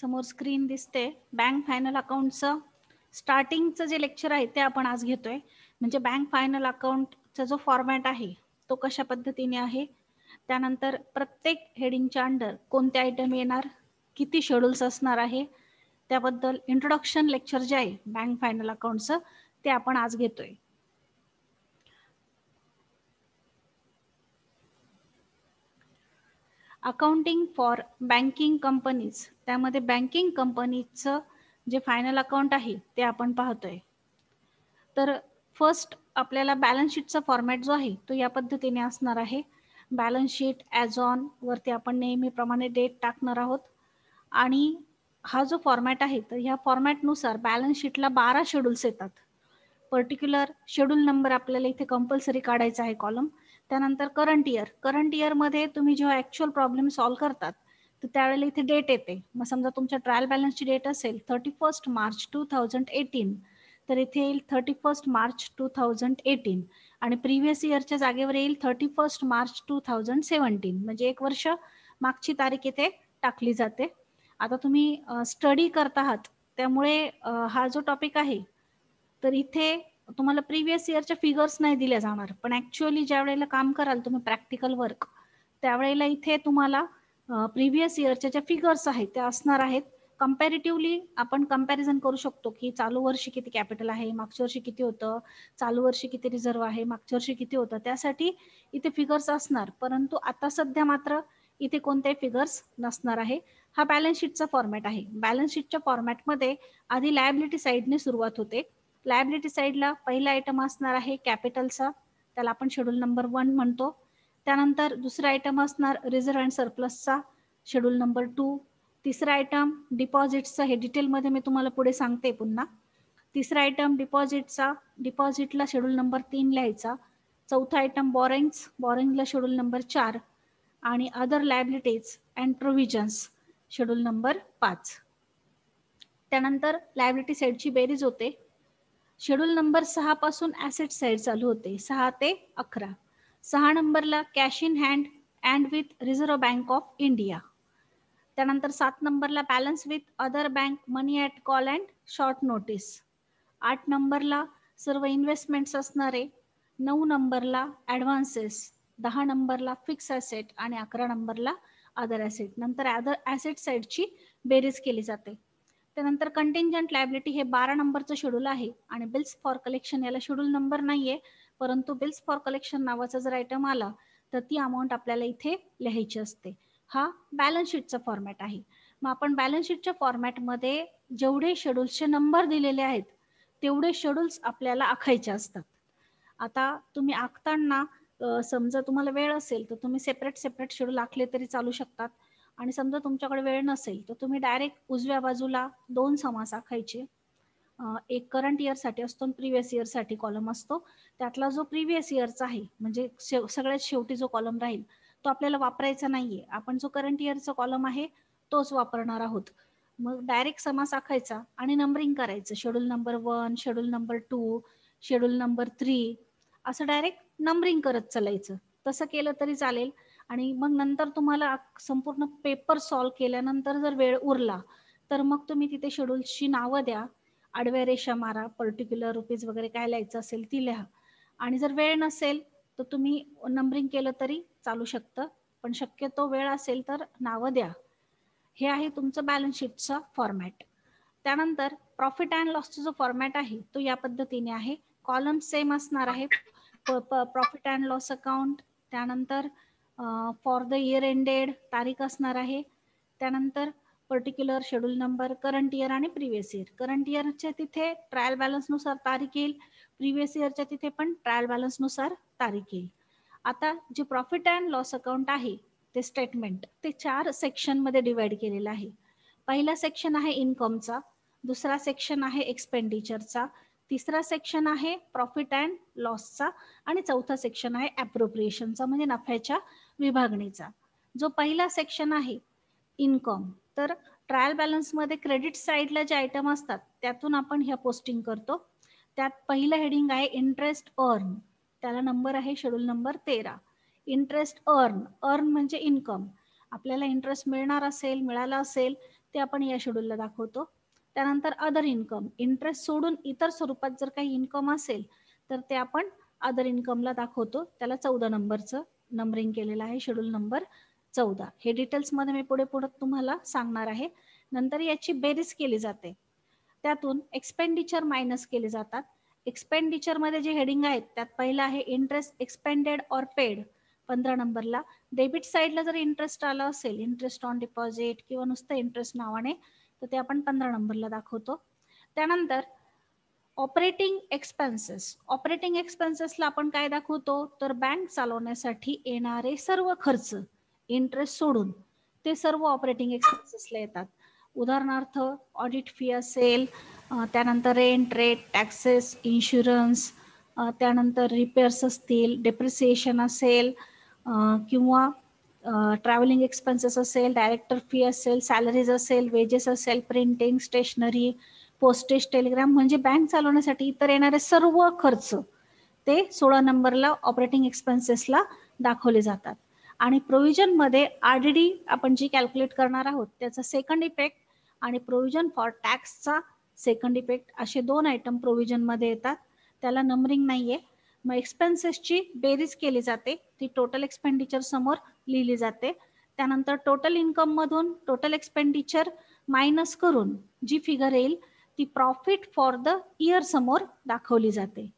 समोर स्क्रीन दिसते. Bank final अकाउंटचं स्टार्टिंगचं जे लेक्चर आहे ते आपण आज घेतोय. म्हणजे बँक फायनल अकाउंटचा जो फॉर्मॅट आहे तो कशा पद्धतीने आहे, त्यानंतर प्रत्येक हेडिंगच्या अंडर कोणते आयटम येणार, किती शेड्यूल्स असणार आहे, त्याबद्दल इंट्रोडक्शन लेक्चर जे आहे बँक फायनल अकाउंटचं ते आपण आज घेतोय. अकाउंटिंग फॉर बँकिंग कंपनीज, त्यामध्ये बँकिंग कंपनीचं जे फायनल अकाउंट आहे ते आपण पाहतोय. तर फर्स्ट आपल्याला बॅलन्स शीटचा फॉर्मॅट जो आहे तो या पद्धतीने असणार आहे. बॅलन्स शीट ॲज ऑन वरती आपण नेहमीप्रमाणे डेट टाकणार आहोत आणि हा जो फॉर्मॅट आहे तर ह्या फॉर्मॅटनुसार बॅलन्स शीटला 12 शेड्यूल्स येतात. पर्टिक्युलर शेड्यूल नंबर आपल्याला इथे कंपल्सरी काढायचा आहे कॉलम. त्यानंतर करंट इयरमध्ये तुम्ही जेव्हा ॲक्च्युअल प्रॉब्लेम सॉल्व्ह करतात तर त्यावेळेला इथे डेट येते. मग समजा तुमच्या ट्रायल बॅलन्सची डेट असेल 31 मार्च 2018 तर इथे येईल 31 मार्च 2018 आणि प्रिव्हियस इयरच्या जागेवर येईल 31 मार्च 2017. म्हणजे 1 वर्ष मागची तारीख इथे टाकली जाते. आता तुम्ही स्टडी करत आहात त्यामुळे हा जो टॉपिक आहे तर इथे तुम्हाला प्रिव्हियस इयरच्या फिगर्स नाही दिल्या जाणार, पण ॲक्च्युअली ज्या वेळेला काम कराल तुम्ही प्रॅक्टिकल वर्क त्यावेळेला इथे तुम्हाला प्रिव्हियस इयरच्या ज्या फिगर्स आहेत त्या असणार आहेत. कंपॅरेटिव्हली आपण कंपॅरिझन करू शकतो की चालू वर्षी किती कॅपिटल आहे, मागच्या वर्षी किती होतं, चालू वर्षी किती रिझर्व्ह आहे, मागच्या वर्षी किती होतं, त्यासाठी इथे फिगर्स असणार. परंतु आता सध्या मात्र इथे कोणत्याही फिगर्स नसणार आहे. हा बॅलन्स शीटचा फॉर्मॅट आहे. बॅलन्स शीटच्या फॉर्मॅटमध्ये आधी लायबिलिटी साईडने सुरुवात होते. लायबिलिटी साईडला पहिला आयटम असणार आहे कॅपिटलचा, त्याला आपण शेड्यूल नंबर 1 म्हणतो. त्यानंतर दुसरा आयटम असणार रिझर्व्ह अँड सरप्लसचा, शेड्यूल नंबर 2. तिसरा आयटम डिपॉझिट्सचा, हे डिटेलमध्ये मी तुम्हाला पुढे सांगते पुन्हा. तिसरा आयटम डिपॉझिटचा, डिपॉझिटला शेड्यूल नंबर 3 लिहायचा. चौथा आयटम बॉरिंगला शेड्यूल नंबर 4 आणि other liabilities and provisions schedule number 5. त्यानंतर लायबिलिटी साईडची बेरीज होते. शेड्यूल नंबर 6 पासून ॲसेट साईड चालू होते, 6 ते 11. 6 नंबरला cash in hand and with reserve bank of India. त्यानंतर 7 नंबरला balance with other bank money at call and short notice. 8 नंबरला सर्व इन्व्हेस्टमेंट्स असणारे. 9 नंबरला ॲडव्हान्सेस. 10 नंबरला फिक्स ॲसेट आणि 11 नंबरला अदर ॲसेट. नंतर अदर ॲसेट साईडची बेरीज केली जाते. त्यानंतर कंटिंजंट लायबिलिटी हे 12 नंबरचं शेड्यूल आहे आणि बिल्स फॉर कलेक्शन याला शेड्यूल नंबर नाहीये, परंतु बिल्स फॉर कलेक्शन नावाचा जर आयटम आला तर ती अमाऊंट आपल्याला इथे लिहायची असते. हा बॅलन्स शीटचा फॉर्मॅट आहे. मग आपण बॅलन्स शीटच्या फॉर्मॅटमध्ये जेवढे शेड्यूल्सचे नंबर दिलेले आहेत तेवढे शेड्यूल्स आपल्याला आखायचे असतात. आता तुम्ही आखताना समजा तुम्हाला वेळ असेल तर तुम्ही सेपरेट शेड्यूल आखले तरी चालू शकतात आणि समजा तुमच्याकडे वेळ नसेल तर तुम्ही डायरेक्ट उजव्या बाजूला 2 समास आखायचे. एक करंट इयरसाठी असतो आणि प्रिव्हियस इयरसाठी कॉलम असतो. त्यातला जो प्रिव्हियस इयरचा आहे म्हणजे सगळ्यात शेवटी जो कॉलम राहील तो आपल्याला वापरायचा नाहीये. आपण जो करंट इयरचा कॉलम आहे तोच वापरणार आहोत. मग डायरेक्ट समास आखायचा आणि नंबरिंग करायचं. Schedule number 1, schedule number 2, schedule number 3 असं डायरेक्ट नंबरिंग करत चालायचं. तसं केलं तरी चालेल. आणि मग नंतर तुम्हाला संपूर्ण पेपर सॉल्व्ह केल्यानंतर जर वेळ उरला तर मग तुम्ही तिथे शेड्यूल्सची नावं द्या, आडव्या रेषा मारा, पर्टिक्युलर रुपीज वगैरे काय लिहायचं असेल ती लिहा. आणि जर वेळ नसेल तर तुम्ही नंबरिंग केलं तरी चालू शकतं, पण शक्यतो वेळ असेल तर नावं द्या. हे आहे तुमचं बॅलन्स शीटचा फॉर्मॅट. त्यानंतर प्रॉफिट अँड लॉसचा जो फॉर्मॅट आहे तो या पद्धतीने आहे. कॉलम सेम असणार आहे. प्रॉफिट अँड लॉस अकाउंट, त्यानंतर फॉर द इयर एंडेड तारीख असणार आहे. त्यानंतर particular schedule number, current year आणि प्रिव्हियस इयर. करंट इयरच्या तिथे ट्रायल बॅलन्सनुसार तारीख येईल, प्रिव्हियस इयरच्या तिथे पण ट्रायल बॅलन्सनुसार तारीख येईल. आता जे प्रॉफिट अँड लॉस अकाउंट आहे ते स्टेटमेंट ते 4 सेक्शनमध्ये डिवाइड केलेलं आहे. पहिला सेक्शन आहे इन्कमचा, दुसरा सेक्शन आहे एक्सपेंडिचरचा, तिसरा सेक्शन आहे प्रॉफिट अँड लॉसचा आणि चौथा सेक्शन आहे ॲप्रोप्रिएशनचा म्हणजे नफ्याच्या विभागणीचा. जो पहिला सेक्शन आहे इन्कम, तर ट्रायल बॅलन्समध्ये क्रेडिट साईडला जे आयटम असतात त्यातून आपण ह्या पोस्टिंग करतो. त्यात पहिलं हेडिंग आहे इंटरेस्ट अर्न, त्याला नंबर आहे शेड्यूल नंबर 13. इंटरेस्ट अर्न म्हणजे इन्कम. आपल्याला इंटरेस्ट मिळणार असेल, मिळाला असेल ते आपण या शेड्यूलला दाखवतो. त्यानंतर अदर इन्कम, इंटरेस्ट सोडून इतर स्वरूपात जर काही इन्कम असेल तर ते आपण अदर इन्कमला दाखवतो. त्याला 14 नंबरचं नंबरिंग केलेलं आहे, शेड्यूल नंबर 14. हे डिटेल्समध्ये मी पुढे तुम्हाला सांगणार आहे. नंतर याची बेरीज केली जाते, त्यातून एक्सपेंडिचर मायनस केले जातात. एक्सपेंडिचरमध्ये जे हेडिंग आहेत त्यात पहिलं आहे इंटरेस्ट एक्सपेंडेड ऑर पेड 15 नंबरला. डेबिट साईडला जर इंटरेस्ट आलं असेल, इंटरेस्ट ऑन डिपॉझिट किंवा नुसतं इंटरेस्ट नावाने, तर ते आपण 15 नंबरला दाखवतो. त्यानंतर ऑपरेटिंग एक्सपेन्सेस, ऑपरेटिंग एक्सपेन्सेसला आपण काय दाखवतो, तर बँक चालवण्यासाठी येणारे सर्व खर्च इंटरेस्ट सोडून ते सर्व ऑपरेटिंग एक्सपेन्सेसला येतात. उदाहरणार्थ ऑडिट फी असेल, त्यानंतर रेंट, टॅक्सेस, इन्शुरन्स, त्यानंतर रिपेअर्स असतील, डेप्रिसिएशन असेल, किंवा ट्रॅव्हलिंग एक्सपेन्सेस असेल, डायरेक्टर फी असेल, सॅलरीज असेल, वेजेस असेल, प्रिंटिंग, स्टेशनरी, पोस्टेज, टेलिग्राम, म्हणजे बँक चालवण्यासाठी इतर येणारे सर्व खर्च ते 16 नंबरला ऑपरेटिंग एक्सपेन्सेसला दाखवले जातात. आणि प्रोव्हिजनमध्ये आरडीडी आपण जी कॅल्क्युलेट करणार आहोत त्याचा सेकंड इफेक्ट आणि प्रोव्हिजन फॉर टॅक्सचा सेकंड इफेक्ट असे 2 आयटम प्रोव्हिजनमध्ये येतात. त्याला नंबरिंग नाहीये. मग एक्सपेन्सेसची बेरीज केली जाते, ती टोटल एक्सपेंडिचर समोर लिहिली जाते. त्यानंतर टोटल इन्कम मधून टोटल एक्सपेंडिचर मायनस करून जी फिगर येईल ती प्रॉफिट फॉर द इयर समोर दाखवली जाते.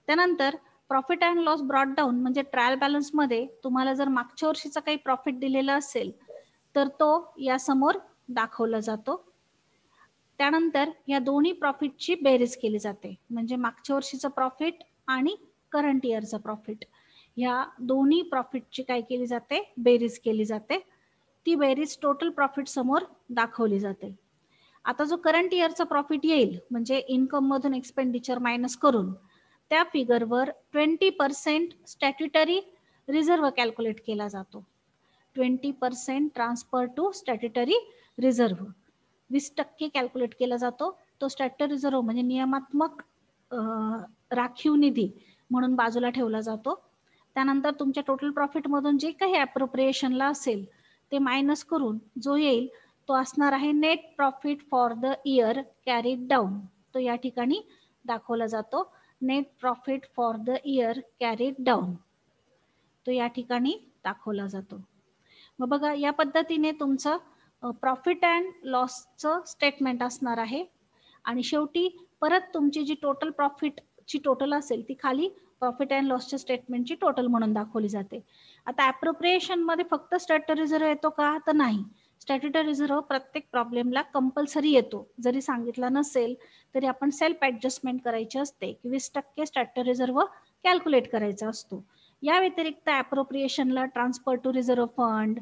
त्यानंतर profit and loss brought down म्हणजे ट्रायल बॅलन्स मध्ये तुम्हाला जर मागच्या वर्षीचा काही प्रॉफिट दिलेला असेल तर तो या समोर दाखवला जातो. त्यानंतर या दोन्ही प्रॉफिटची बेरीज केली जाते, म्हणजे मागच्या वर्षीचं प्रॉफिट आणि करंट इयरचं प्रॉफिट, या दोन्ही प्रॉफिटची काय केली जाते, बेरीज केली जाते. ती बेरीज टोटल प्रॉफिट समोर दाखवली जाते. आता जो करंट इयरचा प्रॉफिट येईल म्हणजे इन्कम मधून एक्सपेंडिचर मायनस करून त्या फिगरवर 20% स्टॅट्युटरी रिझर्व्ह कॅल्क्युलेट केला जातो. 20% transfer to statutory reserve 20% calculate केला जातो. तो स्टॅट्युटरी रिझर्व्ह म्हणजे नियमात्मक राखीव निधी म्हणून बाजूला ठेवला जातो. त्यानंतर तुमच्या टोटल प्रॉफिट मधून जे काही अप्रोप्रिएशनला असेल ते मायनस करून जो येईल तो असणार आहे net profit for the year carried down. तो या ठिकाणी दाखवला जातो, net profit for the year carried down, तो या ठिकाणी दाखवला जातो. मग बघा या पद्धतीने तुमचं प्रॉफिट अँड लॉसचं स्टेटमेंट असणार आहे. आणि शेवटी परत तुमची जी टोटल प्रॉफिटची टोटल असेल ती खाली प्रॉफिट अँड लॉसच्या स्टेटमेंटची टोटल म्हणून दाखवली जाते. आता ॲप्रोप्रिएशन मध्ये फक्त स्टॅट्युटरी रिझर्व्ह येतो का, तर नाही. स्टॅट्युटरी रिझर्व्ह प्रत्येक प्रॉब्लेमला कंपल्सरी येतो. जरी सांगितलं नसेल तरी आपण सेल्फ ॲडजस्टमेंट करायची असते की 20% स्टॅट्युटरी रिझर्व्ह कॅल्क्युलेट करायचा असतो. या व्यतिरिक्त ॲप्रोप्रिएशनला ट्रान्सफर टू रिझर्व्ह फंड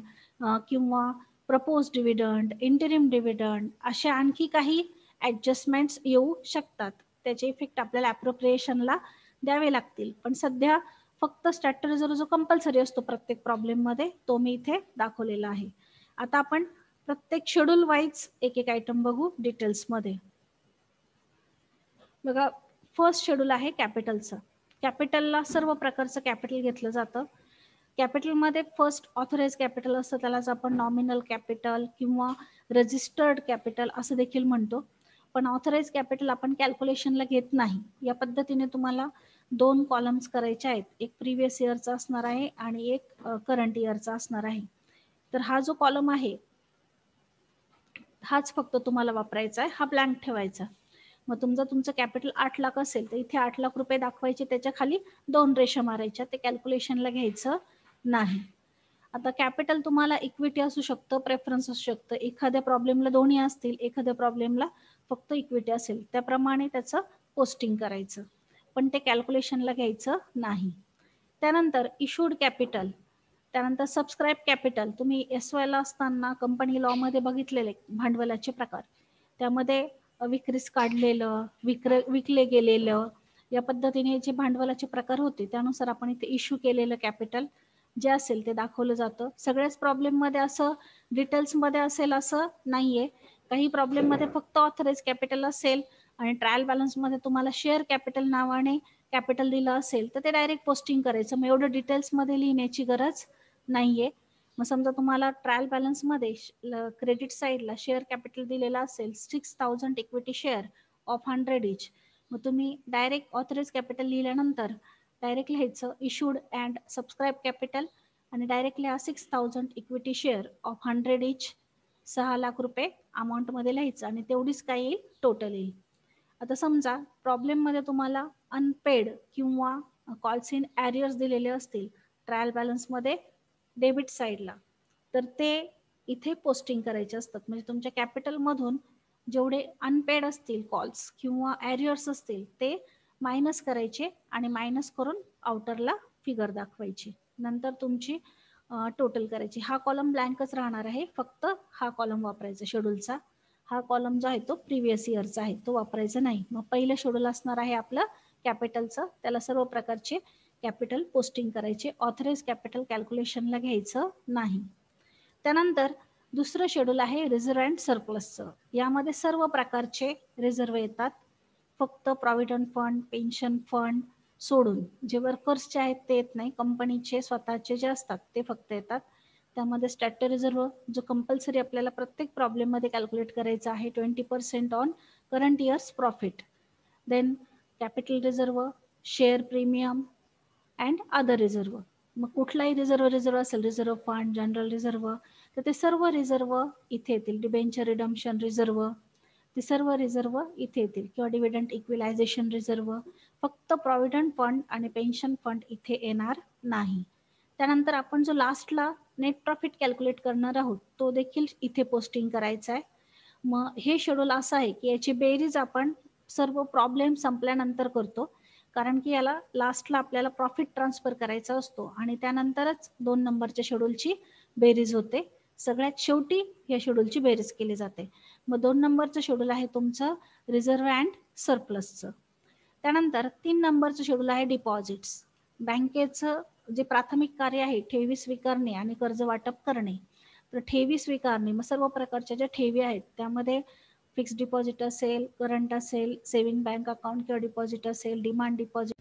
किंवा प्रपोज डिव्हिडंड, इंटरिम डिव्हिडंड अशा आणखी काही ॲडजस्टमेंट्स येऊ शकतात. त्याचे इफेक्ट आपल्याला ॲप्रोप्रिएशनला द्यावे लागतील. पण सध्या फक्त स्टॅट्युटरी रिझर्व्ह जो कंपल्सरी असतो प्रत्येक प्रॉब्लेममध्ये तो मी इथे दाखवलेला आहे. आता आपण प्रत्येक शेड्यूल वाईज एक एक आयटम बघू डिटेल्समध्ये. बघा फर्स्ट शेड्यूल आहे कॅपिटलचं. कॅपिटलला सर्व प्रकारचं कॅपिटल घेतलं जातं. कॅपिटलमध्ये फर्स्ट ऑथराइज कॅपिटल असतं, त्यालाच आपण नॉमिनल कॅपिटल किंवा रजिस्टर्ड कॅपिटल असं देखील म्हणतो. पण ऑथराइज कॅपिटल आपण कॅल्क्युलेशनला घेत नाही. या पद्धतीने तुम्हाला 2 कॉलम्स करायचे आहेत, एक प्रिव्हियस इयरचा असणार आहे आणि एक करंट इयरचा असणार आहे. तर हा जो कॉलम आहे हाच फक्त तुम्हाला वापरायचा आहे, हा ब्लँक ठेवायचा. मग तुमचं कॅपिटल 8 लाख असेल तर इथे 8 लाख रुपये दाखवायचे, त्याच्या खाली 2 रेषा मारायच्या, ते कॅल्क्युलेशनला घ्यायचं नाही. आता कॅपिटल तुम्हाला इक्विटी असू शकतं, प्रेफरन्स असू शकतं. एखाद्या प्रॉब्लेमला दोन्ही असतील, एखाद्या प्रॉब्लेमला फक्त इक्विटी असेल, त्याप्रमाणे त्याचं पोस्टिंग करायचं, पण ते कॅल्क्युलेशनला घ्यायचं नाही. त्यानंतर इशूड कॅपिटल, त्यानंतर सबस्क्राईब कॅपिटल. तुम्ही SYला असताना कंपनी लॉमध्ये बघितलेले भांडवलाचे प्रकार, त्यामध्ये विक्रीस काढलेलं, विकले गेलेलं, या पद्धतीने जे भांडवलाचे प्रकार होते त्यानुसार आपण इथे इश्यू केलेलं कॅपिटल जे असेल ते दाखवलं जातं. सगळ्याच प्रॉब्लेममध्ये असं डिटेल्समध्ये असेल असं नाहीये. काही प्रॉब्लेममध्ये फक्त ऑथराइज कॅपिटल असेल आणि ट्रायल बॅलन्समध्ये तुम्हाला शेअर कॅपिटल नावाने कॅपिटल दिलं असेल तर ते डायरेक्ट पोस्टिंग करायचं. मग एवढं डिटेल्समध्ये लिहिण्याची गरज नाहीये. मग समजा तुम्हाला ट्रायल बॅलन्समध्ये क्रेडिट साईडला शेअर कॅपिटल दिलेला असेल 6000 इक्विटी शेअर ऑफ 100 इच, मग तुम्ही डायरेक्ट ऑथराइज कॅपिटल लिहिल्यानंतर डायरेक्ट लिहायचं इशूड अँड सबस्क्राईब कॅपिटल आणि डायरेक्ट लिहा 6000 इक्विटी शेअर ऑफ 100 इच, 6 लाख रुपये अमाऊंटमध्ये लिहायचं आणि तेवढीच काय येईल टोटल येईल. आता समजा प्रॉब्लेममध्ये तुम्हाला अनपेड किंवा कॉल्स इन ॲरियर्स दिलेले असतील ट्रायल बॅलन्समध्ये डेबिट साईडला, तर ते इथे पोस्टिंग करायचे असतात. म्हणजे तुमच्या कॅपिटलमधून जेवढे अनपेड असतील कॉल्स किंवा ॲरियर्स असतील ते मायनस करायचे आणि मायनस करून आउटरला फिगर दाखवायची, नंतर तुमची टोटल करायची. हा कॉलम ब्लँकच राहणार आहे, फक्त हा कॉलम वापरायचा शेड्यूलचा. हा कॉलम जो आहे तो प्रिव्हियस इयरचा आहे, तो वापरायचा नाही. मग पहिलं शेड्यूल असणार आहे आपलं कॅपिटलचं, त्याला सर्व प्रकारचे कॅपिटल पोस्टिंग करायचे, ऑथराइज कॅपिटल कॅल्क्युलेशनला घ्यायचं नाही. त्यानंतर दुसरं शेड्यूल आहे रिझर्व्ह अँड सरप्लसचं. यामध्ये सर्व प्रकारचे रिझर्व्ह येतात, फक्त प्रॉव्हिडंट फंड, पेन्शन फंड सोडून. जे वर्कर्सचे आहेत ते येत नाही, कंपनीचे स्वतःचे जे असतात ते फक्त येतात. त्यामध्ये स्टॅट्युटरी रिझर्व्ह जो कंपल्सरी आपल्याला प्रत्येक प्रॉब्लेममध्ये कॅल्क्युलेट करायचा आहे 20% on current year's profit. Then capital reserve, share premium and other reserve. मग कुठलाही रिझर्व्ह असेल, रिझर्व्ह फंड, जनरल रिझर्व्ह, तर ते सर्व रिझर्व्ह इथे येतील. डिबेंचर रिडम्शन रिझर्व्ह, ते सर्व रिझर्व्ह इथे येतील, किंवा डिव्हिडंड इक्विलायझेशन रिझर्व्ह. फक्त प्रॉव्हिडंट फंड आणि पेन्शन फंड इथे येणार नाही. त्यानंतर आपण जो लास्टला नेट प्रॉफिट कॅल्क्युलेट करणार आहोत तो देखील इथे पोस्टिंग करायचा आहे. मग हे शेड्यूल असं आहे की याची बेरीज आपण सर्व प्रॉब्लेम संपल्यानंतर करतो, कारण की याला लास्टला आपल्याला प्रॉफिट ट्रान्सफर करायचा असतो आणि त्यानंतरच 2 नंबरच्या शेड्यूलची बेरीज होते. सगळ्यात शेवटी या शेड्यूलची बेरीज केली जाते. मग 2 नंबरचं शेड्यूल आहे तुमचं रिझर्व्ह अँड सरप्लसचं. त्यानंतर 3 नंबरचं शेड्यूल आहे डिपॉझिट्स. बँकेचं जे प्राथमिक कार्य आहे ठेवी स्वीकारणे आणि कर्ज वाटप करणे. तर ठेवी स्वीकारणे, मग सर्व प्रकारच्या ज्या ठेवी आहेत त्यामध्ये फिक्स डिपॉझिट असेल, करंट असेल, सेव्हिंग बँक अकाउंट किंवा डिपॉझिट असेल, डिमांड डिपॉझिट.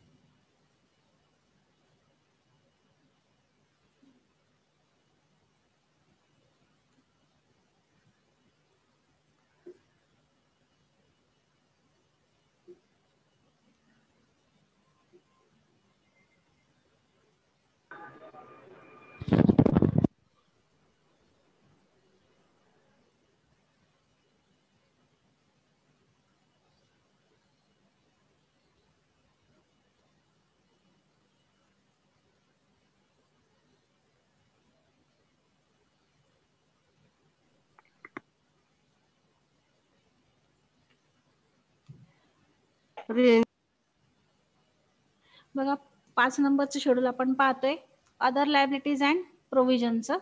बघा 5 नंबरचं शेड्यूल आपण पाहतोय अदर लायबिलिटीज अँड प्रोव्हिजनचं.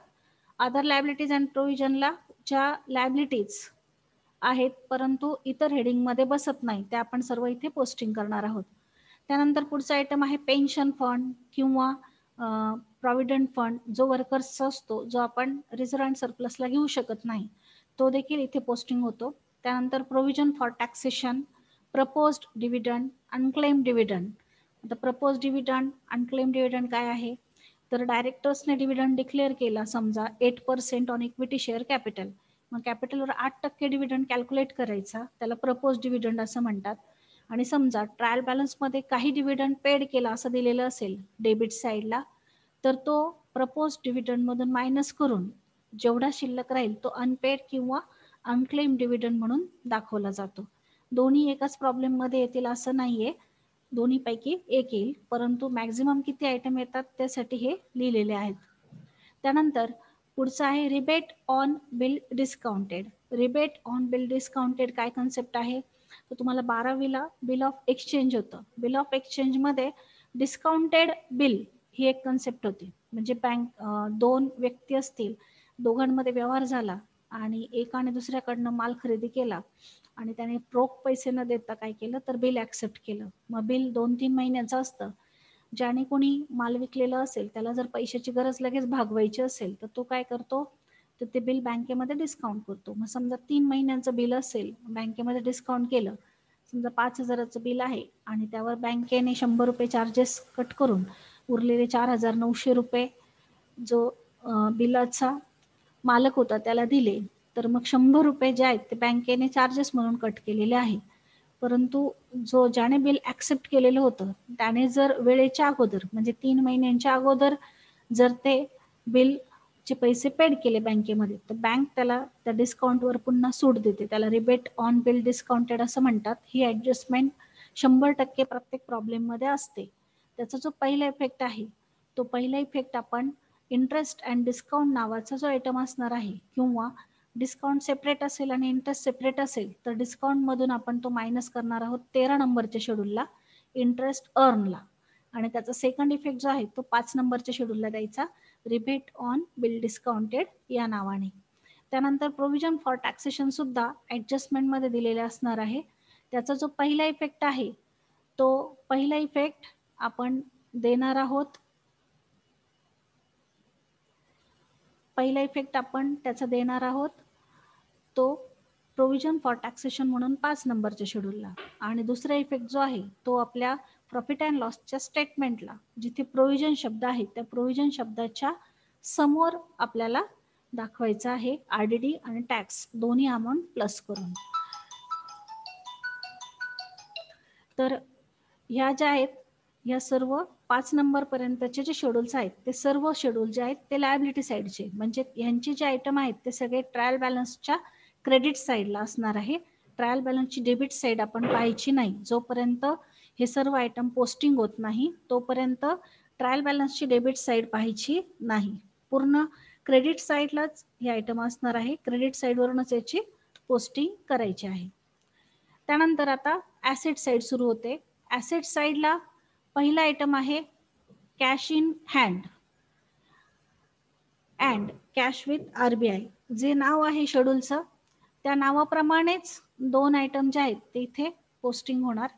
अदर लायबिलिटीज अँड प्रोव्हिजनला ज्या लायबिलिटीज आहेत परंतु इतर हेडिंगमध्ये बसत नाही त्या आपण सर्व इथे पोस्टिंग करणार आहोत. त्यानंतर पुढचा आयटम आहे पेन्शन फंड किंवा प्रॉव्हिडंट फंड, जो वर्कर्सचा असतो, जो आपण रिझर्व्ह अँड सरप्लसला घेऊ शकत नाही, तो देखील इथे पोस्टिंग होतो. त्यानंतर provision for taxation, proposed dividend, unclaim dividend. आता प्रपोज डिव्हिडंड, अनक्लेम डिव्हिडंड काय आहे, तर डायरेक्टर्सने डिव्हिडंड डिक्लेअर केला समजा 8% ऑन इक्विटी शेअर कॅपिटल, मग कॅपिटलवर 8% डिव्हिडंड कॅल्क्युलेट करायचा, त्याला प्रपोज डिव्हिडंड असं म्हणतात. आणि समजा ट्रायल बॅलन्समध्ये काही डिव्हिडंड पेड केला असं दिलेलं असेल डेबिट साईडला, तर तो प्रपोज डिव्हिडंडमधून मायनस करून जेवढा शिल्लक राहील तो अनपेड किंवा अनक्लेम डिव्हिडंड म्हणून दाखवला जातो. दोन्ही एकाच प्रॉब्लेममध्ये येतील असं नाहीये, दोन्हीपैकी एक येईल, परंतु मॅक्झिमम किती आयटम येतात त्यासाठी हे लिहिलेले आहेत. त्यानंतर पुढचं आहे rebate on bill discounted. Rebate on bill discounted काय कन्सेप्ट आहे, तर तुम्हाला 12वीला बिल ऑफ एक्सचेंज होतं. बिल ऑफ एक्सचेंजमध्ये डिस्काउंटेड बिल ही एक कन्सेप्ट होती. म्हणजे बँक 2 व्यक्ती असतील, दोघांमध्ये व्यवहार झाला आणि एकाने दुसऱ्याकडनं माल खरेदी केला आणि त्याने रोख पैसे न देता काय केलं तर बिल ॲक्सेप्ट केलं. मग बिल 2-3 महिन्याचं असतं. ज्याने कोणी माल विकलेला असेल त्याला जर पैशाची गरज लगेच भागवायची असेल तर तो काय करतो, तर ते बिल बँकेमध्ये डिस्काउंट करतो. मग समजा 3 महिन्यांचं बिल असेल, बँकेमध्ये डिस्काउंट केलं, समजा 5,000चं बिल आहे आणि त्यावर बँकेने ₹100 चार्जेस कट करून उरलेले 4,900 रुपये जो बिलाचा मालक होता त्याला दिले, तर मग 100 रुपये जे आहेत ते बँकेने चार्जेस म्हणून कट केलेले आहे. परंतु ज्याने बिल ॲक्सेप्ट केलेलं होतं त्याने जर वेळेच्या अगोदर म्हणजे 3 महिन्यांच्या अगोदर जर ते बिलचे पैसे पेड केले बँकेमध्ये, तर बँक त्याला त्या डिस्काउंटवर पुन्हा सूट देते. त्याला रिबेट ऑन बिल डिस्काउंटेड असं म्हणतात. ही ॲडजस्टमेंट 100% प्रत्येक प्रॉब्लेममध्ये असते. त्याचा जो पहिला इफेक्ट आहे, तो पहिला इफेक्ट आपण इंटरेस्ट अँड डिस्काउंट नावाचा जो आयटम असणार आहे, किंवा डिस्काउंट सेपरेट असेल आणि इंटरेस्ट सेपरेट असेल, तर डिस्काउंटमधून आपण तो मायनस करणार आहोत 13 नंबरच्या शेड्यूलला, इंटरेस्ट अर्नला. आणि त्याचा सेकंड इफेक्ट जो आहे तो 5 नंबरच्या शेड्यूलला द्यायचा, रिबेट ऑन बिल डिस्काउंटेड या नावाने. त्यानंतर प्रोव्हिजन फॉर टॅक्सेशन सुद्धा ॲडजस्टमेंटमध्ये दिलेले असणार आहे. त्याचा जो पहिला इफेक्ट आहे, तो पहिला इफेक्ट आपण देणार आहोत, पहिला इफेक्ट आपण त्याचा देणार आहोत तो प्रोव्हिजन फॉर टॅक्सेशन म्हणून 5 नंबरच्या शेड्यूलला. आणि दुसरा इफेक्ट जो आहे तो आपल्या प्रॉफिट अँड लॉसच्या स्टेटमेंटला, जिथे प्रोव्हिजन शब्द आहे त्या प्रोव्हिजन शब्दाच्या समोर आपल्याला दाखवायचा आहे, आरडीडी आणि टॅक्स दोन्ही अमाऊंट प्लस करून. तर ह्या ज्या आहेत, ह्या सर्व 5 नंबर पर्यंतचे जे शेड्यूल्स आहेत ते सर्व शेड्यूल जे आहेत ते लायबिलिटी साईडचे, म्हणजे ह्यांचे जे आयटम आहेत ते सगळे ट्रायल बॅलन्सच्या क्रेडिट साईडला असणार आहे. ट्रायल बॅलन्सची डेबिट साईड आपण पाहायची नाही. जोपर्यंत हे सर्व आयटम पोस्टिंग होत नाही तोपर्यंत ट्रायल बॅलन्सची डेबिट साईड पाहायची नाही. पूर्ण क्रेडिट साईडलाच हे आयटम असणार आहे. क्रेडिट साईडवरूनच याची पोस्टिंग करायची आहे. त्यानंतर आता ॲसेट साईड सुरू होते. ॲसेट साईडला पहिला आयटम आहे cash in hand and cash with RBI. जे नाव आहे शेड्यूलचं त्या नावाप्रमाणेच दोन आयटम जे आहेत ते इथे पोस्टिंग होणार.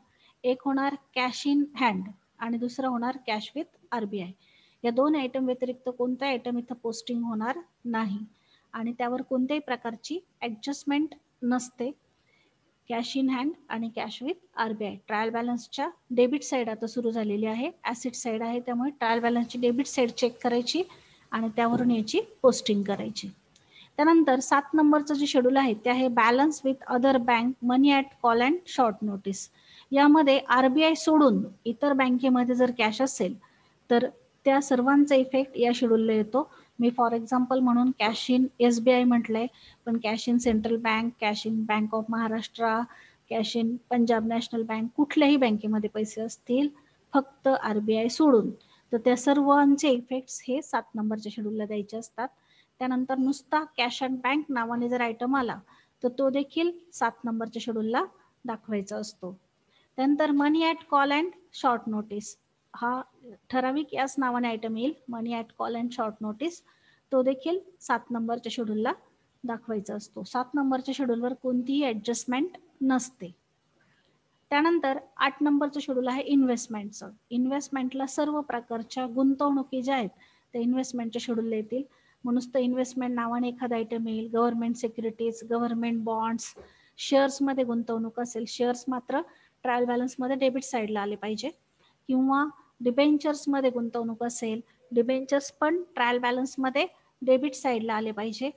एक होणार कॅश इन हँड आणि दुसरं होणार कॅश विथ आरबीआय. या दोन आयटम व्यतिरिक्त कोणता आयटम इथं पोस्टिंग होणार नाही आणि त्यावर कोणत्याही प्रकारची ॲडजस्टमेंट नसते. कॅश इन हँड आणि कॅश विथ आरबीआय. ट्रायल बॅलन्सच्या डेबिट साईड आता सुरू झालेली आहे. ॲसेट साईड आहे त्यामुळे ट्रायल बॅलन्सची डेबिट साईड चेक करायची आणि त्यावरून याची पोस्टिंग करायची. त्यानंतर 7 नंबरचं जे शेड्यूल आहे ते आहे balance with other bank money at call and short notice. यामध्ये आरबीआय सोडून इतर बँकेमध्ये जर कॅश असेल तर त्या सर्वांचा इफेक्ट या शेड्यूलला येतो. मी फॉर एक्झाम्पल म्हणून कॅश इन SBI म्हटलंय, पण cash in central bank, cash in bank of Maharashtra, cash in Punjab national bank, कुठल्याही बँकेमध्ये पैसे असतील फक्त आरबीआय सोडून, तर त्या सर्वांचे इफेक्ट्स हे 7 नंबरच्या शेड्यूलला द्यायचे असतात. त्यानंतर नुसता कॅश अँड बँक नावाने जर आयटम आला तर तो देखील 7 नंबरच्या शेड्यूलला दाखवायचा असतो. त्यानंतर money at call and short notice हा ठराविक याच नावाने आयटम येईल, money at call and short notice. तो देखील 7 नंबरच्या शेड्यूलला दाखवायचा असतो. 7 नंबरच्या शेड्यूलवर कोणतीही ॲडजस्टमेंट नसते. त्यानंतर 8 नंबरचं शेड्यूल आहे इन्व्हेस्टमेंटचं. इन्व्हेस्टमेंटला सर्व प्रकारच्या गुंतवणुकी ज्या आहेत त्या इन्व्हेस्टमेंटच्या शेड्यूलला येतील. नुसतं इन्व्हेस्टमेंट नावाने एखादा आयटम येईल. गव्हर्नमेंट सिक्युरिटीज, गव्हर्नमेंट बॉन्ड्स, शेअर्समध्ये गुंतवणूक असेल, शेअर्स मात्र ट्रायल बॅलन्समध्ये डेबिट साईडला आले पाहिजे. किंवा डिबेंचर्समध्ये गुंतवणूक असेल, डिबेंचर्स पण ट्रायल बॅलन्समध्ये डेबिट साईडला आले पाहिजे.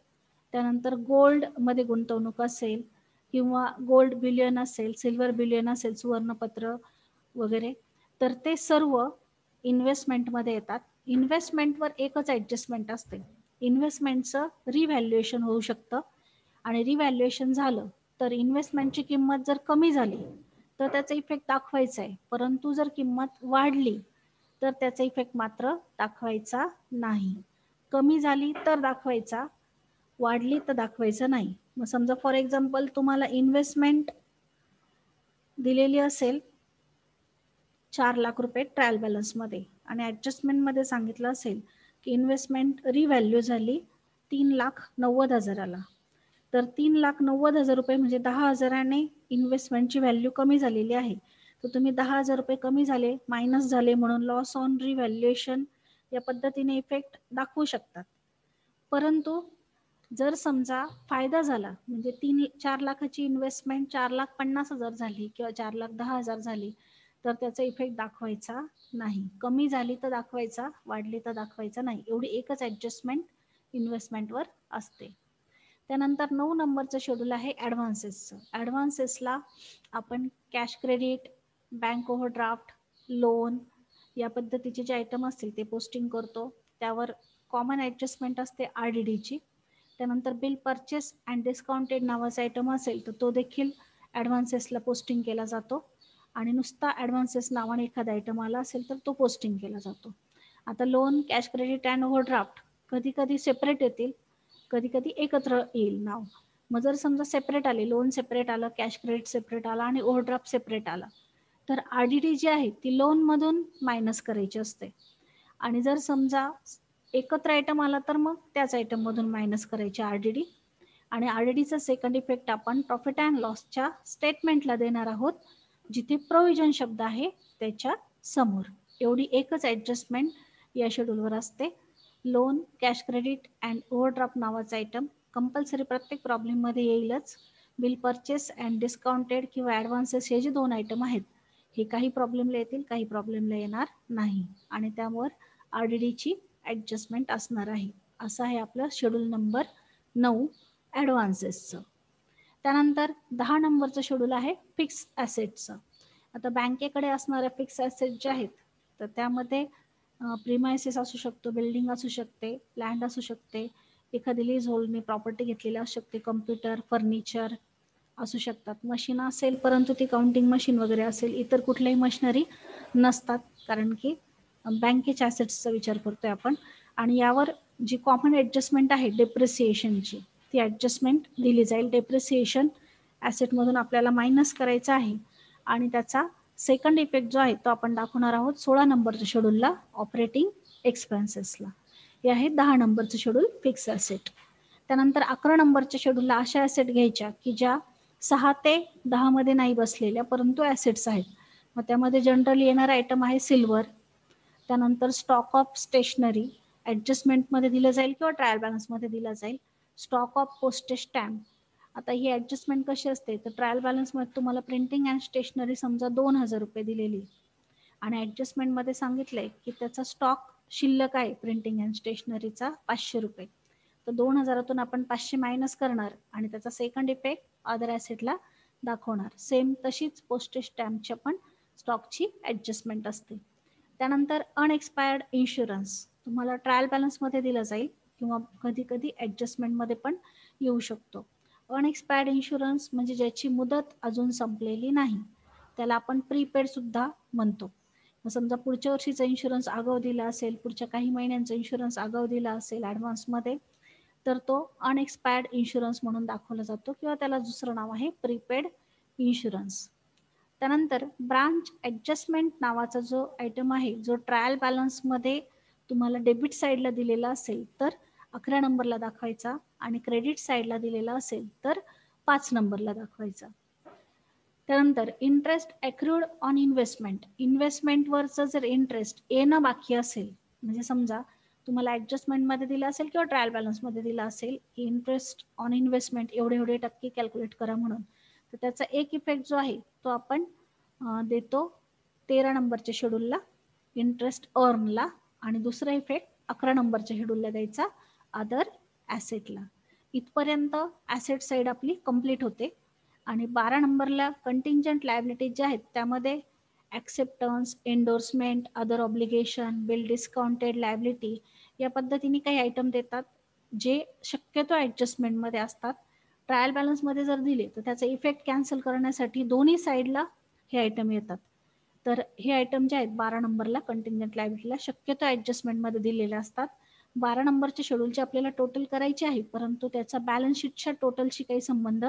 त्यानंतर गोल्डमध्ये गुंतवणूक असेल किंवा गोल्ड बिलियन असेल, सिल्वर बिलियन असेल, सुवर्णपत्र वगैरे, तर ते सर्व इन्व्हेस्टमेंटमध्ये येतात. इन्व्हेस्टमेंटवर एकच ॲडजस्टमेंट असते, इन्व्हेस्टमेंटचं रिव्हॅल्युएशन होऊ शकतं आणि रिव्हॅल्युएशन झालं तर इन्व्हेस्टमेंटची किंमत जर कमी झाली तर त्याचा इफेक्ट दाखवायचा आहे, परंतु जर किंमत वाढली तर त्याचा इफेक्ट मात्र दाखवायचा नाही. कमी झाली तर दाखवायचा, वाढली तर दाखवायचं नाही. मग समजा फॉर एक्झाम्पल तुम्हाला इन्व्हेस्टमेंट दिलेली असेल 4 लाख रुपये ट्रायल बॅलन्समध्ये आणि ॲडजस्टमेंटमध्ये सांगितलं असेल की इन्व्हेस्टमेंट रिव्हॅल्यू झाली 3,90,000ला, तर 3,90,000 रुपये म्हणजे 10,000ने इन्व्हेस्टमेंटची व्हॅल्यू कमी झालेली आहे. तर तुम्ही 10,000 रुपये कमी झाले, मायनस झाले म्हणून लॉस ऑन रिव्हॅल्युएशन या पद्धतीने इफेक्ट दाखवू शकतात. परंतु जर समजा फायदा झाला म्हणजे 4 लाखाची इन्व्हेस्टमेंट 4,50,000 झाली किंवा 4,10,000 झाली तर त्याचा इफेक्ट दाखवायचा नाही. कमी झाली तर दाखवायचा, वाढली तर दाखवायचा नाही. एवढी एकच ॲडजस्टमेंट इन्व्हेस्टमेंटवर असते. त्यानंतर 9 नंबरचं शेड्यूल आहे ॲडव्हान्सेसचं. ॲडव्हान्सेसला आपण cash credit, bank overdraft, loan या पद्धतीचे जे आयटम असतील ते पोस्टिंग करतो. त्यावर कॉमन ॲडजस्टमेंट असते RDDची. त्यानंतर बिल परचेस अँड डिस्काउंटेड नावाचा आयटम असेल तर तो देखील ॲडव्हान्सेसला पोस्टिंग केला जातो. आणि नुसता ॲडव्हान्सेस नावाने एखादा आयटम आला असेल तर तो पोस्टिंग केला जातो. आता loan, cash credit and overdraft कधी कधी सेपरेट येतील, कधी कधी एकत्र येईल नाव. मग जर समजा सेपरेट आले, लोन सेपरेट आलं, कॅश क्रेडिट सेपरेट आला आणि ओव्हरड्राफ्ट सेपरेट आला, तर RDD जी आहे ती लोनमधून मायनस करायची असते. आणि जर समजा एकत्र आयटम आला तर मग त्याच आयटममधून मायनस करायची RDD. आणि RDDचा सेकंड इफेक्ट आपण प्रॉफिट अँड लॉसच्या स्टेटमेंटला देणार आहोत, जिथे प्रोव्हिजन शब्द आहे त्याच्या समोर. एवढी एकच ॲडजस्टमेंट या शेड्यूलवर असते. Loan, cash credit and overdraft नावाचा आयटम कंपल्सरी प्रत्येक प्रॉब्लेममध्ये येईलच. बिल परचेस अँड डिस्काउंटेड किंवा ॲडव्हान्सेस हे जे 2 आयटम आहेत हे काही प्रॉब्लेमला येतील, काही प्रॉब्लेमला येणार नाही. आणि त्यावर RDDची ॲडजस्टमेंट असणार आहे. असं आहे आपलं शेड्यूल नंबर 9 ॲडव्हान्सेसचं. त्यानंतर 10 नंबरचं शेड्यूल आहे फिक्स ॲसेटचं. आता बँकेकडे असणाऱ्या फिक्स ॲसेट जे आहेत तर त्यामध्ये प्रिमायसेस असू शकतो, बिल्डिंग असू शकते, लँड असू शकते, एखादी लीज होल्डनी प्रॉपर्टी घेतलेली असू शकते, कम्प्युटर, फर्निचर असू शकतात, मशीन असेल परंतु ती काउंटिंग मशीन वगैरे असेल, इतर कुठल्याही मशिनरी नसतात, कारण की बँकेच्या ॲसेट्सचा विचार करतोय आपण. आणि यावर जी कॉमन ॲडजस्टमेंट आहे डेप्रिसिएशनची, ती ॲडजस्टमेंट दिली जाईल. डेप्रिसिएशन ॲसेटमधून आपल्याला मायनस करायचं आहे आणि त्याचा सेकंड इफेक्ट जो आहे तो आपण दाखवणार आहोत 16 नंबरच्या शेड्यूलला, ऑपरेटिंग एक्सपेन्सेसला. हे आहे 10 नंबरचं शेड्यूल फिक्स ॲसेट. त्यानंतर 11 नंबरच्या शेड्यूलला अशा ॲसेट घ्यायच्या की ज्या 6 ते 10 मध्ये नाही बसलेल्या परंतु ॲसेट्स आहेत. मग त्यामध्ये जनरली येणारा आयटम आहे सिल्वर. त्यानंतर स्टॉक ऑफ स्टेशनरी ॲडजस्टमेंटमध्ये दिलं जाईल किंवा ट्रायल बॅलन्समध्ये दिलं जाईल. Stock of postage stamp. आता ही ॲडजस्टमेंट कशी असते तर ट्रायल बॅलन्समध्ये तुम्हाला प्रिंटिंग अँड स्टेशनरी समजा 2000 रुपये दिलेली आणि ॲडजस्टमेंटमध्ये सांगितलंय की त्याचा स्टॉक शिल्लक आहे प्रिंटिंग अँड स्टेशनरीचा 500 रुपये. तर 2000तून आपण 500 मायनस करणार आणि त्याचा सेकंड इफेक्ट अदर ॲसेटला दाखवणार. सेम तशीच पोस्टेज स्टॅम्पच्या पण स्टॉकची ॲडजस्टमेंट असते. त्यानंतर अनएक्सपायर्ड इन्शुरन्स तुम्हाला ट्रायल बॅलन्समध्ये दिलं जाईल किंवा कधी कधी ॲडजस्टमेंटमध्ये पण येऊ शकतो. अनएक्सपायर्ड इन्शुरन्स म्हणजे ज्याची मुदत अजून संपलेली नाही, त्याला आपण प्रीपेड सुद्धा म्हणतो. समजा पुढच्या वर्षीचा इन्शुरन्स आगाऊ दिला असेल, पुढच्या काही महिन्यांचा इन्शुरन्स आगाऊ दिला असेल ॲडव्हान्समध्ये, तर तो अनएक्सपायर्ड इन्शुरन्स म्हणून दाखवला जातो किंवा त्याला दुसरं नाव आहे प्रीपेड इन्शुरन्स. त्यानंतर ब्रांच ॲडजस्टमेंट नावाचा जो आयटम आहे जो ट्रायल बॅलन्समध्ये तुम्हाला डेबिट साईडला दिलेला असेल तर 11 नंबरला दाखवायचा आणि क्रेडिट साईडला दिलेला असेल तर 5 नंबरला दाखवायचा. त्यानंतर इंटरेस्ट ॲक्रूड ऑन इन्व्हेस्टमेंट. इन्व्हेस्टमेंटवरचं जर इंटरेस्ट येणं बाकी असेल, म्हणजे समजा तुम्हाला ॲडजस्टमेंटमध्ये दिलं असेल किंवा ट्रायल बॅलन्समध्ये दिलं असेल की इंटरेस्ट ऑन इन्व्हेस्टमेंट एवढे एवढे टक्के कॅल्क्युलेट करा म्हणून, तर त्याचा एक इफेक्ट जो आहे तो आपण देतो 13 नंबरच्या शेड्यूलला इंटरेस्ट अर्नला आणि दुसरा इफेक्ट 11 नंबरच्या शेड्यूलला द्यायचा अदर ॲसेटला. इथपर्यंत ॲसेट साईड आपली कंप्लीट होते. आणि 12 नंबरला कंटिंजंट लायबिलिटीज जे आहेत त्यामध्ये acceptance, endorsement, other obligation, bill discounted liability या पद्धतीने काही आयटम देतात जे शक्यतो ॲडजस्टमेंटमध्ये असतात. ट्रायल बॅलन्समध्ये जर दिले तर त्याचा इफेक्ट कॅन्सल करण्यासाठी दोन्ही साईडला हे आयटम येतात. तर हे आयटम जे आहेत 12 नंबरला कंटिंजंट लायबिलिटीला शक्यतो ॲडजस्टमेंटमध्ये दिलेले असतात. 12 नंबरच्या शेड्यूलची आपल्याला टोटल करायची आहे परंतु त्याचा बॅलन्स शीटच्या टोटलशी काही संबंध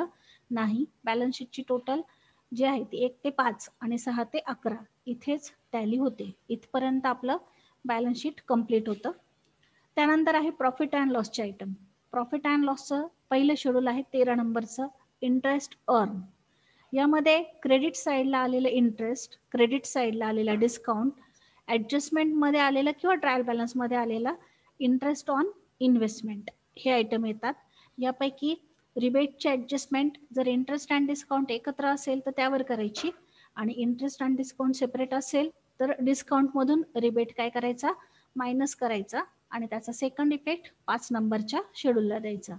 नाही. बॅलन्स शीटची टोटल जी आहे ती 1 ते 5 आणि 6 ते 11 इथेच टॅली होते. इथपर्यंत आपलं बॅलन्स शीट कंप्लीट होतं. त्यानंतर आहे प्रॉफिट अँड लॉसचे आयटम. प्रॉफिट अँड लॉसचं पहिलं शेड्यूल आहे 13 नंबरचं इंटरेस्ट अर्न. यामध्ये क्रेडिट साईडला आलेलं इंटरेस्ट, क्रेडिट साईडला आलेला डिस्काउंट, ॲडजस्टमेंटमध्ये आलेलं किंवा ट्रायल बॅलन्समध्ये आलेला इंटरेस्ट ऑन इन्व्हेस्टमेंट हे आयटम येतात. यापैकी रिबेटची ॲडजस्टमेंट जर इंटरेस्ट अँड डिस्काउंट एकत्र असेल तर त्यावर करायची आणि इंटरेस्ट अँड डिस्काउंट सेपरेट असेल तर डिस्काउंटमधून रिबेट काय करायचा, मायनस करायचा आणि त्याचा सेकंड इफेक्ट 5 नंबरच्या शेड्यूलला द्यायचा.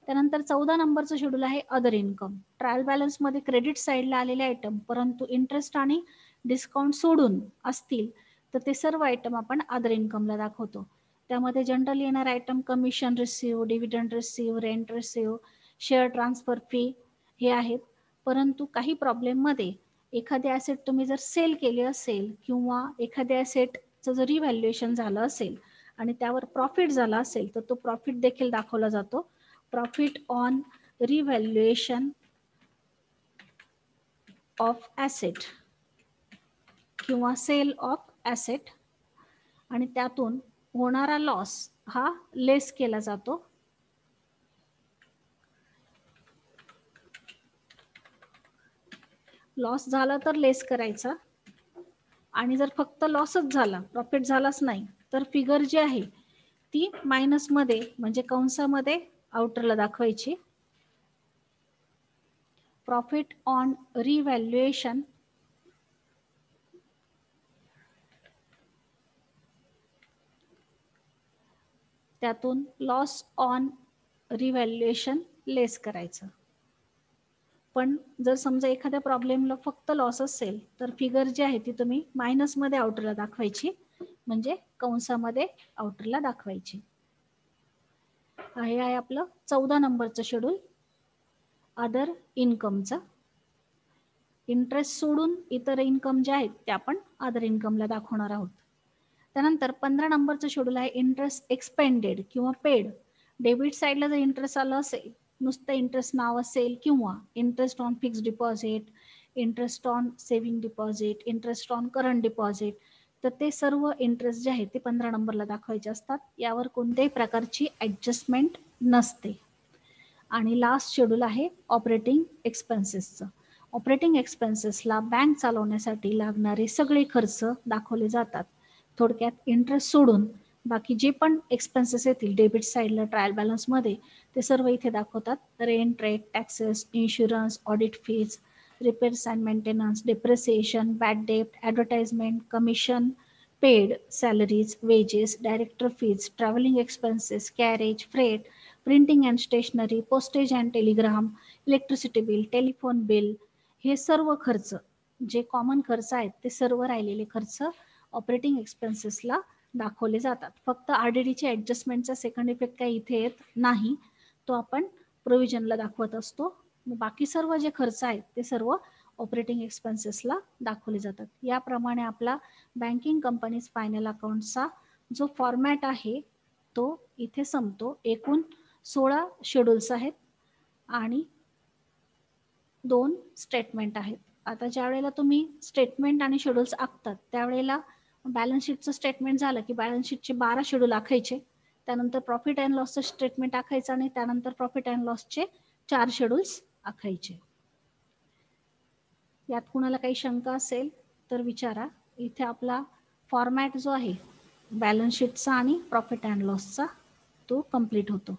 त्यानंतर 14 नंबरचं शेड्यूल आहे अदर इन्कम. ट्रायल बॅलन्समध्ये क्रेडिट साईडला आलेले आयटम परंतु इंटरेस्ट आणि डिस्काउंट सोडून असतील तर ते सर्व आयटम आपण अदर इन्कमला दाखवतो. त्यामध्ये जनरल येणारे item commission receive, dividend receive, rent receive, share transfer fee हे आहेत. परंतु काही प्रॉब्लेममध्ये एखादे ॲसेट तुम्ही जर सेल केले असेल किंवा एखाद्या ॲसेटचं जर रिव्हॅल्युएशन झालं असेल आणि त्यावर प्रॉफिट झाला असेल तर तो प्रॉफिट देखील दाखवला जातो. Profit on revaluation of asset किंवा सेल ऑफ ॲसेट आणि त्यातून होणारा लॉस हा लेस केला जातो. लॉस झाला तर लेस करायचा आणि जर फक्त लॉसच झाला, प्रॉफिट झालाच नाही, तर फिगर जी आहे ती मायनसमध्ये म्हणजे कंसामध्ये आउटरला दाखवायची. प्रॉफिट ऑन रिव्हॅल्युएशन त्यातून लॉस ऑन रिव्हॅल्युएशन लेस करायचं. पण जर समजा एखाद्या प्रॉब्लेमला फक्त लॉस असेल तर फिगर जी आहे ती तुम्ही मायनसमध्ये आउटरला दाखवायची म्हणजे कंसामध्ये आउटरला दाखवायची. हे आहे आपलं 14 नंबरचं शेड्यूल अदर इन्कमचं. इंटरेस्ट सोडून इतर इन्कम जे आहेत ते आपण अदर इन्कमला दाखवणार आहोत. त्यानंतर 15 नंबरचं शेड्यूल आहे इंटरेस्ट एक्सपेंडेड किंवा पेड. डेबिट साईडला जर इंटरेस्ट आलं असेल, नुसतं इंटरेस्ट नाव असेल किंवा interest on fix deposit, interest on saving deposit, interest on current deposit, तर ते सर्व इंटरेस्ट जे आहे ते 15 नंबरला दाखवायचे असतात. यावर कोणत्याही प्रकारची ॲडजस्टमेंट नसते. आणि लास्ट शेड्यूल आहे ऑपरेटिंग एक्सपेन्सेसचं. ऑपरेटिंग एक्सपेन्सेसला बँक चालवण्यासाठी लागणारे सगळे खर्च दाखवले जातात. थोडक्यात इंटरेस्ट सोडून बाकी जे पण एक्सपेन्सेस येतील डेबिट साईडला ट्रायल बॅलन्समध्ये ते सर्व इथे दाखवतात. Rent, rate, taxes, insurance, audit fees, repairs and maintenance, depreciation, bad debt, advertisement, commission paid, salaries, wages, director fees, travelling expenses, carriage, freight, printing and stationery, postage and telegram, electricity bill, telephone bill, हे सर्व खर्च जे common खर्च आहेत ते सर्व राहिलेले खर्च ऑपरेटिंग एक्सपेन्सेसला दाखवले जातात. फक्त RDDची ॲडजस्टमेंटचा सेकंड इफेक्ट काही इथे येत नाही, तो आपण प्रोव्हिजनला दाखवत असतो. बाकी सर्व जे खर्च आहेत ते सर्व ऑपरेटिंग एक्सपेन्सेसला दाखवले जातात. याप्रमाणे आपला बँकिंग कंपनीज फायनल अकाउंटचा जो फॉर्मॅट आहे तो इथे संपतो. एकूण 16 शेड्यूल्स आहेत आणि 2 स्टेटमेंट आहेत. आता ज्या वेळेला तुम्ही स्टेटमेंट आणि शेड्यूल्स आखतात त्यावेळेला बॅलन्स शीटचं स्टेटमेंट झालं की बॅलन्स शीटचे 12 शेड्यूल आखायचे, त्यानंतर प्रॉफिट अँड लॉसचं स्टेटमेंट आखायचं आणि त्यानंतर प्रॉफिट अँड लॉसचे 4 शेड्यूल्स आखायचे. यात कुणाला काही शंका असेल तर विचारा. इथे आपला फॉर्मॅट जो आहे बॅलन्स शीटचा आणि प्रॉफिट अँड लॉसचा तो कंप्लीट होतो.